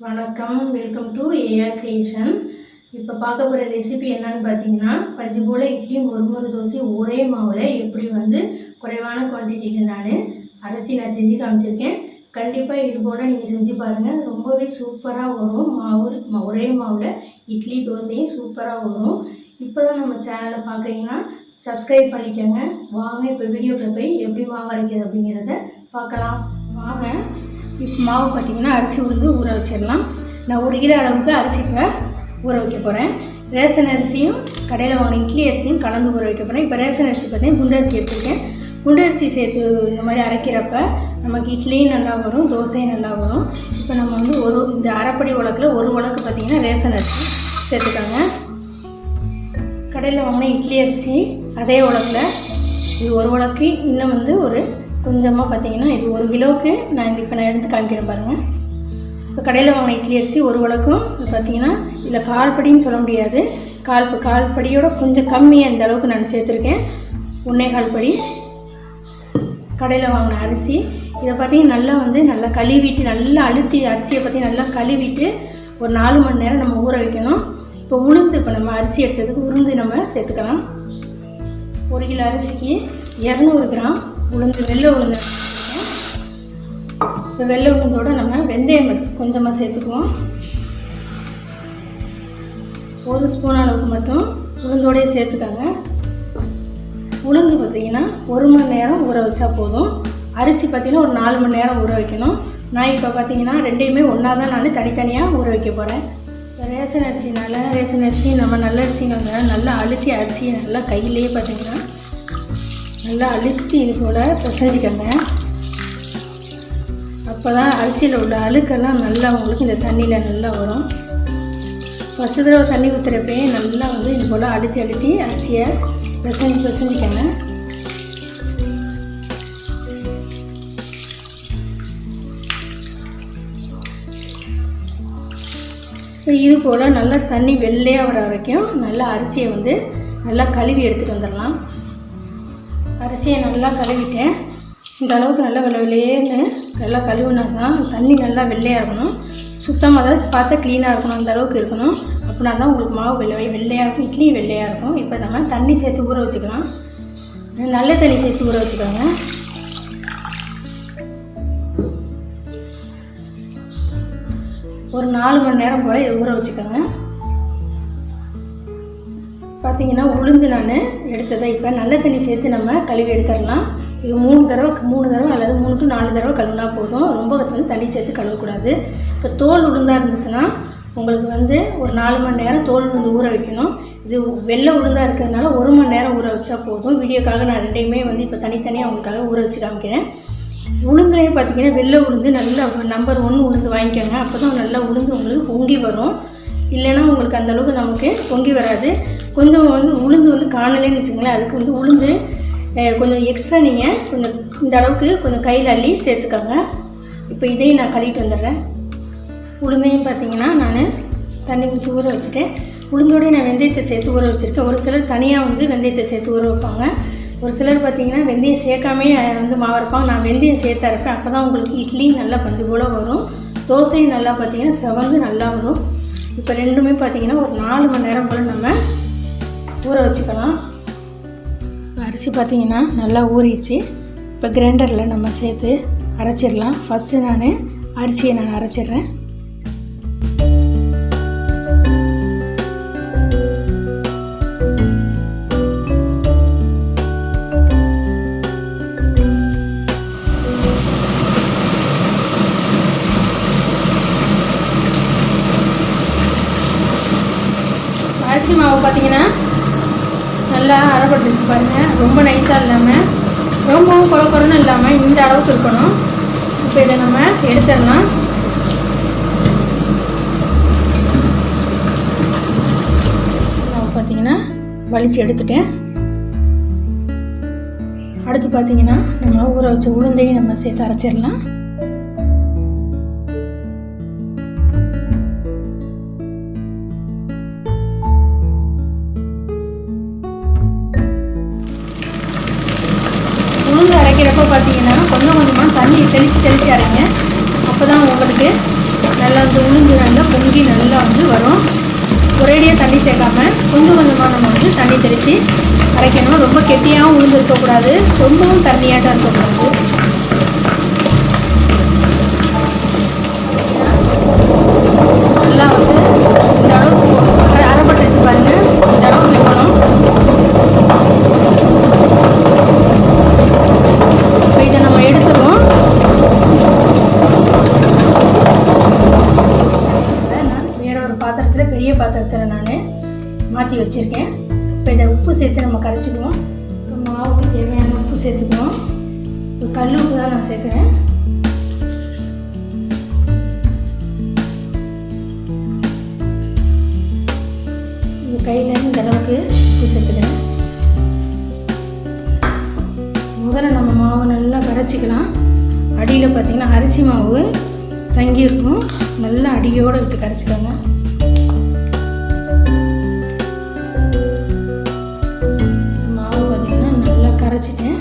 வணக்கம், welcome to AR creation. இப்போ பார்க்க போகிற ரெசிபி என்னன்னு பார்த்தீங்கன்னா, பஞ்சு போல் இட்லி மொறுமொறு தோசை ஒரே மாவில் எப்படி குறைவான குவான்டிட்டியில் நான் செஞ்சு காமிச்சிருக்கேன். கண்டிப்பாக இது போல் நீங்கள் செஞ்சு பாருங்கள். ரொம்பவே சூப்பராக வரும். ஒரே மாவில் இட்லி தோசையும் சூப்பராக வரும். இப்போ தான் நம்ம சேனலை பார்க்குறீங்கன்னா சப்ஸ்கிரைப் பண்ணிக்கோங்க. வாங்க இப்போ வீடியோவில் போய் எப்படி மாவு அரைக்கிறது அப்படிங்கிறத பார்க்கலாம். வாங்க. இப்போ மாவு பார்த்திங்கன்னா அரிசி உளுந்து ஊற வச்சிடலாம். நான் 1 கிலோ அளவுக்கு அரிசி இப்போ ஊற வைக்க போகிறேன். ரேஷன் அரிசியும் கடையில் வாங்கின இட்லி அரிசியும் கலந்து ஊற வைக்க போகிறேன். இப்போ ரேஷன் அரிசி பார்த்தீங்கன்னா குண்டு அரிசி எடுத்துருக்கேன். குண்டு அரிசி சேர்த்து இந்த மாதிரி அரைக்கிறப்ப நமக்கு இட்லியும் நல்லா வரும், தோசையும் நல்லா வரும். இப்போ நம்ம இந்த அரைப்படி உலக்கில் ஒரு உலக்கு பார்த்திங்கன்னா ரேஷன் அரிசி சேர்த்துக்காங்க. கடையில் வாங்கின இட்லி அரிசி அதே உலக்கில் இது ஒரு உலக்கு, இன்னும் ஒரு கொஞ்சமாக பார்த்திங்கன்னா இது 1 கிலோவுக்கு நான் எடுத்து காமிக்கிறேன் பாருங்கள். இப்போ கடையில் வாங்கின இட்லி அரிசி ஒரு உலக்கும் பார்த்திங்கன்னா இதில் கால்படின்னு சொல்ல முடியாது, கால்படியோட கொஞ்சம் கம்மியாக இந்த அளவுக்கு நான் சேர்த்துருக்கேன். 1.25 படி கடையில் வாங்கின அரிசி. இதை பார்த்திங்கன்னா நல்லா கழுவிட்டு நல்லா அழுத்தி அரிசியை நல்லா கழுவிட்டு ஒரு 4 மணி நேரம் நம்ம ஊற வைக்கணும். இப்போ உளுந்து நம்ம அரிசி எடுத்ததுக்கு உளுந்து நம்ம சேர்த்துக்கலாம். 1 கிலோ அரிசிக்கு 200 கிராம் உளுந்து, வெள்ளை உளுந்து. இப்போ வெள்ளை உளுந்தோடு நம்ம வெந்தயம் கொஞ்சமாக சேர்த்துக்குவோம். 1 ஸ்பூன் அளவுக்கு மட்டும் உளுந்தோடையே சேர்த்துக்காங்க. உளுந்து பார்த்திங்கன்னா 1 மணி நேரம் ஊற வச்சா போதும். அரிசி பார்த்திங்கன்னா ஒரு 4 மணி நேரம் ஊற வைக்கணும். நான் இப்போ பார்த்திங்கன்னா ரெண்டையுமே ஒன்றா தான் நான் தனித்தனியாக ஊற வைக்க போகிறேன். இப்போ ரேஷன் அரிசி நம்ம நல்ல அரிசிங்கிறதுனால நல்லா அழுத்தி அரிசியை நல்லா கையிலேயே பார்த்திங்கன்னா நல்லா அழுத்தி இது போல் பிசைஞ்சிக்கங்க. அப்போ தான் அரிசியில் உள்ள அழுக்கெல்லாம் நல்லா உங்களுக்கு இந்த தண்ணியில் நல்லா வரும். ஃபஸ்ட்டு தடவை தண்ணி ஊற்றுறப்பே நல்லா இது போல் அழுத்தி அரிசியை பிசைஞ்சிக்கங்க. இது போல் நல்லா தண்ணி வெள்ளையாக வர வரைக்கும் நல்லா அரிசியை நல்லா கழுவி எடுத்துகிட்டு வந்துடலாம். அரிசியை நல்லா கழுவிட்டேன். இந்த அளவுக்கு நல்லா வெள்ளையேன்னு நல்லா கழுவுனா தான் தண்ணி நல்லா வெள்ளையாக இருக்கணும். சுத்தமாக தான் பார்த்தா க்ளீனாக இருக்கணும், அந்த அளவுக்கு இருக்கணும். அப்படின்னா தான் உங்களுக்கு மாவு வெள்ளையாக இருக்கும், இட்லியும் வெள்ளையாக இருக்கும். இப்போ நம்ம தண்ணி சேர்த்து ஊற வச்சுக்கலாம். நல்ல தண்ணி சேர்த்து ஊற வச்சுக்கோங்க. ஒரு 4 மணி நேரம் போல் இதை ஊற வச்சுக்கோங்க. பார்த்திங்கன்னா உளுந்து நான் எடுத்ததை இப்போ நல்ல தண்ணி சேர்த்து நம்ம கழுவி எடுத்துடலாம். இது 3 தடவை அல்லது 3 to 4 தடவை கழுவினா போதும். ரொம்ப தண்ணி சேர்த்து கழுவக்கூடாது. இப்போ தோல் உளுந்தாக இருந்துச்சுன்னா உங்களுக்கு ஒரு 4 மணி நேரம் தோல் உளுந்து ஊற வைக்கணும். இது வெள்ளை உளுந்தாக இருக்கிறதுனால 1 மணி நேரம் ஊற வச்சா போதும். வீடியோக்காக நான் ரெண்டையுமே இப்போ தனித்தனியாக உங்களுக்காக ஊற வச்சு காமிக்கிறேன். உளுந்துலேயே பார்த்திங்கன்னா வெள்ளை உளுந்து நல்லா நம்பர் 1 உளுந்து வாங்கிக்கோங்க. அப்போ தான் நல்லா உளுந்து உங்களுக்கு பொங்கி வரும். இல்லைன்னா உங்களுக்கு அந்தளவுக்கு நமக்கு பொங்கி வராது. கொஞ்சம் உளுந்து காணலேன்னு வச்சுக்கோங்களேன். அதுக்கு உளுந்து கொஞ்சம் எக்ஸ்ட்ரா நீங்கள் கொஞ்சம் இந்த அளவுக்கு கொஞ்சம் கையில் அள்ளி சேர்த்துக்கோங்க. இப்போ இதையும் நான் கழுவிட்டு வந்துடுறேன். உளுந்தையும் பார்த்திங்கன்னா நான் தண்ணி ஊற்றி ஊற வச்சுட்டேன். உளுந்தோடய நான் வெந்தயத்தை சேர்த்து ஊற வச்சுருக்கேன். ஒரு சிலர் தனியாக வெந்தயத்தை சேர்த்து ஊற வைப்பாங்க. ஒரு சிலர் பார்த்திங்கன்னா வெந்தயம் சேர்க்காமே மாவு அரைப்பாங்க. நான் வெந்தயம் சேர்த்து அரைப்பேன். அப்போ தான் உங்களுக்கு இட்லி நல்லா பஞ்சு போல் வரும், தோசையும் நல்லா பார்த்திங்கன்னா செவந்து நல்லா வரும். இப்போ ரெண்டுமே பார்த்திங்கன்னா ஒரு 4 மணி நேரம் போல் நம்ம ஊற வச்சுக்கலாம். அரிசி பார்த்திங்கன்னா நல்லா ஊறிடுச்சு. இப்போ கிரைண்டரில் நம்ம சேர்த்து அரைச்சிடலாம். ஃபஸ்ட்டு நான் அரிசியை அரைச்சிட்றேன். அரிசி மாவு பார்த்திங்கன்னா நல்லா அரைப்பட்டுருச்சு பாருங்கள். ரொம்ப நைஸாக இல்லாமல் ரொம்பவும் குறன்னு இல்லாமல் இந்த அளவுக்கு இருக்கணும். இப்போ இதை நம்ம எடுத்துடலாம். பார்த்திங்கன்னா வலிச்சு எடுத்துட்டேன். அடுத்து பார்த்திங்கன்னா நம்ம ஊற வச்ச உளுந்தையும் நம்ம சேர்த்து அரைச்சிடலாம். உளுந்து அரைக்கிறப்ப பார்த்திங்கன்னா கொஞ்சமாக தண்ணி தெளித்து அரைங்க. அப்போ தான் உங்களுக்கு நல்லா உளுந்து பொங்கி நல்லா வந்து வரும். ஒரேடியாக தண்ணி சேர்க்காமல் கொஞ்சம் கொஞ்சமாக நம்ம வந்து தண்ணி தெளித்து அரைக்கணும். ரொம்ப கெட்டியாகவும் உளுந்து இருக்கக்கூடாது, ரொம்பவும் தண்ணியாட்டம் இருக்கக்கூடாது. நல்லா வந்து இந்த அளவுக்கு அரைப்பட்டுருச்சு பாருங்கள், இந்த அளவுக்கு இருக்கணும். இப்போ இதை நம்ம எடுத்துருவோம். வேற ஒரு பாத்திரத்தில், பெரிய பாத்திரத்தில் நான் மாற்றி வச்சுருக்கேன். இப்போ இதை உப்பு சேர்த்து நம்ம கரைச்சிக்குவோம். இப்போ மாவுக்கு தேவையான உப்பு சேர்த்துக்குவோம். இப்போ கல் உப்பு தான் நான் சேர்க்குறேன். இந்த கையில் இந்த அளவுக்கு உப்பு சேர்த்துக்கிறேன். முதல்ல நம்ம மாவு நல்லா கரைச்சிக்கலாம். அடியில் பார்த்திங்கன்னா அரிசி மாவு தங்கியிருக்கும், நல்லா அடியோடு விட்டு கரைச்சிக்கோங்க. மாவு பார்த்திங்கன்னா நல்லா கரைச்சிட்டேன்.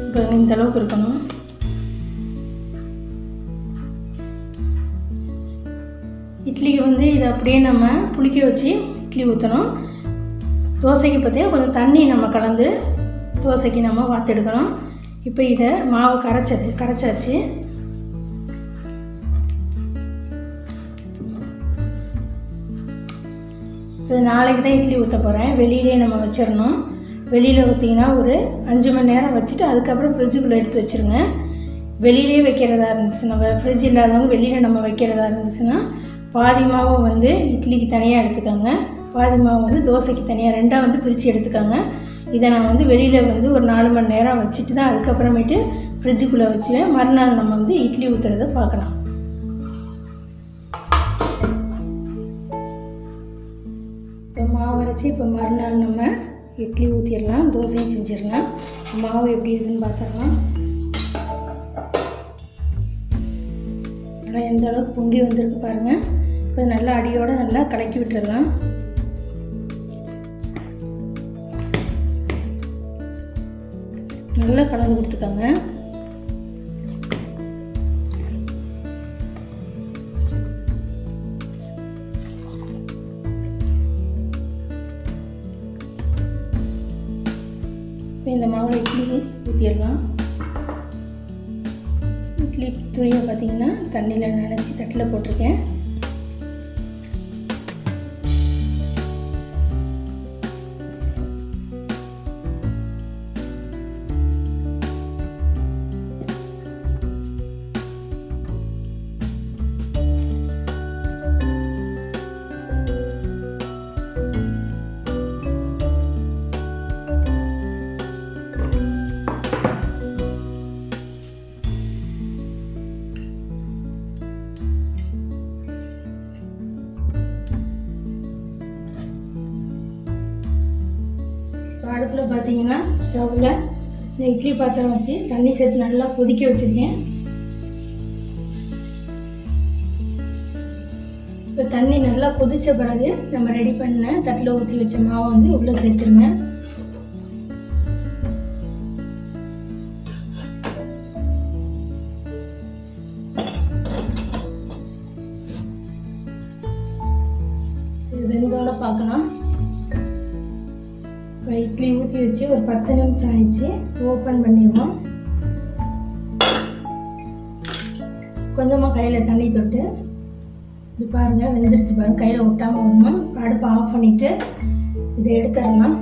இப்போ இந்த அளவுக்கு இருக்கணும். இட்லிக்கு வந்து இதை அப்படியே நம்ம புளிக்க வச்சு இட்லி ஊற்றணும். தோசைக்கு பார்த்தீங்கன்னா கொஞ்சம் தண்ணி நம்ம கலந்து தோசைக்கு நம்ம வார்த்தெடுக்கணும். இப்போ இதை மாவு கரைச்சாச்சு. இது நாளைக்கு தான் இட்லி ஊற்ற போகிறேன். வெளியிலே நம்ம வச்சிடணும். வெளியில் ஊற்றிங்கன்னா ஒரு 5 மணி நேரம் வச்சுட்டு அதுக்கப்புறம் ஃப்ரிட்ஜுக்குள்ளே எடுத்து வச்சுருங்க. வெளியிலே வைக்கிறதா இருந்துச்சுன்னா, ஃப்ரிட்ஜ் இல்லாதவங்க வெளியில் நம்ம வைக்கிறதா இருந்துச்சுன்னா பாதி மாவை வந்து இட்லிக்கு தனியாக எடுத்துக்கோங்க, பாதி மாவு வந்து தோசைக்கு தனியாக, ரெண்டாக வந்து பிரித்து எடுத்துக்கோங்க. இதை நான் வந்து வெளியில் வந்து ஒரு 4 மணி நேரம் வச்சுட்டு தான் அதுக்கப்புறமேட்டு ஃப்ரிட்ஜுக்குள்ளே வச்சுவேன். மறுநாள் நம்ம வந்து இட்லி ஊற்றுறதை பார்க்கலாம். இப்போ மாவு அரைச்சி இப்போ மறுநாள் நம்ம இட்லி ஊற்றிடலாம், தோசையும் செஞ்சிடலாம். மாவு எப்படி இருக்குதுன்னு பார்த்துடலாம். ஆனால் எந்த அளவுக்கு பொங்கி வந்திருக்கு பாருங்கள். இப்போ நல்லா அடியோடு நல்லா கலக்கி விட்டுடலாம். நல்லா கலந்து கொடுத்துக்கோங்க. இப்போ இந்த மாவில் இட்லி ஊற்றிடலாம். இட்லி துணியை பார்த்திங்கன்னா தண்ணியில் நனைச்சி தட்டில் போட்டிருக்கேன். அடுப்பில் பார்த்தீங்கன்னா ஸ்டவ்வில் இந்த இட்லி பாத்திரம் வச்சு தண்ணி சேர்த்து நல்லா கொதிக்க வச்சுருக்கேன். இப்போ தண்ணி நல்லா கொதித்த பிறகு நம்ம ரெடி பண்ண தட்டில் ஊற்றி வச்ச மாவை வந்து உள்ளே சேர்த்துருங்க. இது வெந்தோட பார்க்கலாம். இப்போ இட்லி ஊற்றி வச்சு ஒரு 10 நிமிஷம் ஆயிடுச்சு. ஓப்பன் பண்ணிடுவோம். கொஞ்சமாக கையில் தண்ணி தொட்டு இது பாருங்கள், வெந்துருச்சு பாருங்கள், கையில் ஒட்டாமல் வரணும். அடுப்பை ஆஃப் பண்ணிவிட்டு இதை எடுத்துடலாம்.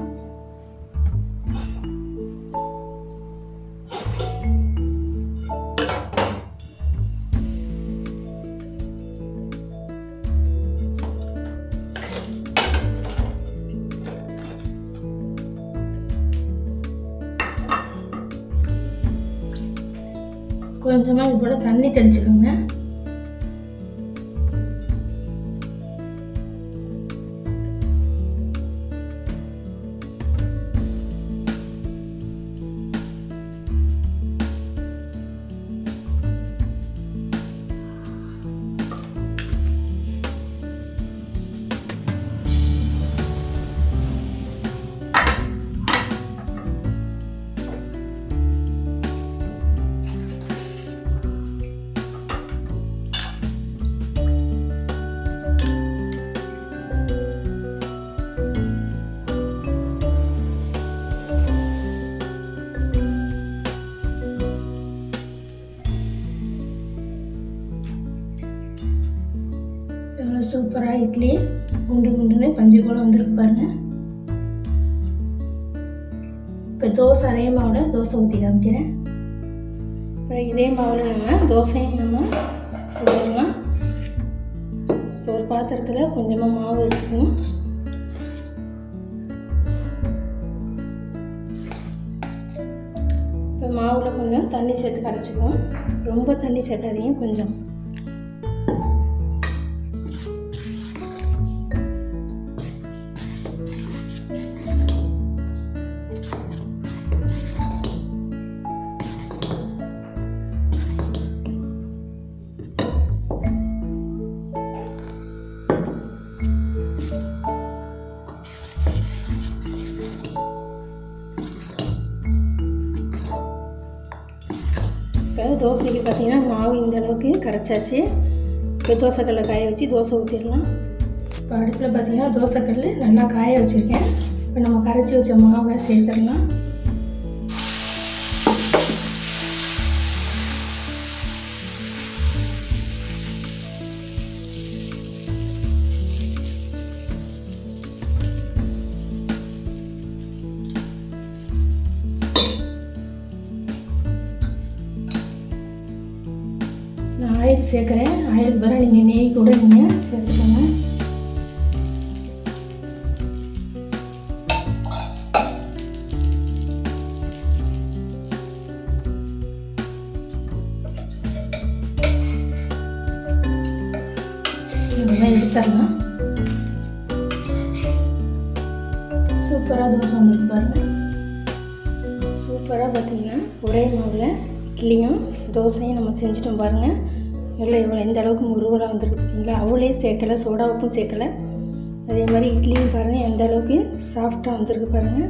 கொஞ்சமாக இது போல் தண்ணி தெளிச்சுக்கோங்க. சூப்பராக இட்லி குண்டு குண்டுன்னு பஞ்சு போல் வந்துருக்கு பாருங்கள். இப்போ தோசை அதே மாவில் தோசை ஊற்றி காமிக்கிறேன். இப்போ இதே மாவில் நம்ம தோசையும் நம்ம செஞ்சிடலாம். இப்போ ஒரு பாத்திரத்தில் கொஞ்சமாக மாவு எடுத்துக்கணும். இப்போ மாவில் கொஞ்சம் தண்ணி சேர்த்து கரைச்சிக்குவோம். ரொம்ப தண்ணி சேர்க்காதீங்க, கொஞ்சம். இப்போ தோசைக்கு பார்த்திங்கன்னா மாவு இந்த அளவுக்கு கரைச்சாச்சு. இப்போ தோசைக்கல்லை காய வச்சு தோசை ஊற்றிடலாம். இப்போ அடுப்பில் பார்த்திங்கன்னா தோசைக்கல் நல்லா காய வச்சுருக்கேன். இப்போ நம்ம கரைச்சி வச்ச மாவை சேர்த்துடலாம். நான் ஆயில் சேர்க்குறேன். ஆயிலுக்கு பதிலாக நீங்கள் நெய் கூட நீங்கள் சேர்த்துக்கோங்க. இதெல்லாம் எடுத்துடலாம். சூப்பராக தோசை வந்துருக்கு பாருங்கள். சூப்பராக பார்த்தீங்கன்னா ஒரே மாவில் இட்லியும் தோசையும் நம்ம செஞ்சுட்டோம் பாருங்கள். இவ்வளோ எந்த அளவுக்கு முருவலாக வந்துருக்கு பார்த்தீங்களா. அவளே சேர்க்கலை, சோடா உப்பும் சேர்க்கலை. அதே மாதிரி இட்லியும் பாருங்கள் எந்த அளவுக்கு சாஃப்டாக வந்துருக்கு பாருங்கள்.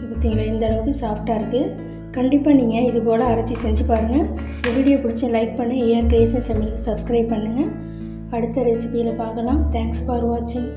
பார்த்தீங்களா எந்த அளவுக்கு சாஃப்டாக இருக்குது. கண்டிப்பாக நீங்கள் இது போல் அரைச்சி செஞ்சு பாருங்கள். இந்த வீடியோ பிடிச்சி லைக் பண்ணி ஏஆர் கிரியேஷன் சேனலுக்கு சப்ஸ்கிரைப் பண்ணுங்கள். அடுத்த ரெசிபியில் பார்க்கலாம். தேங்க்ஸ் ஃபார் வாட்சிங்.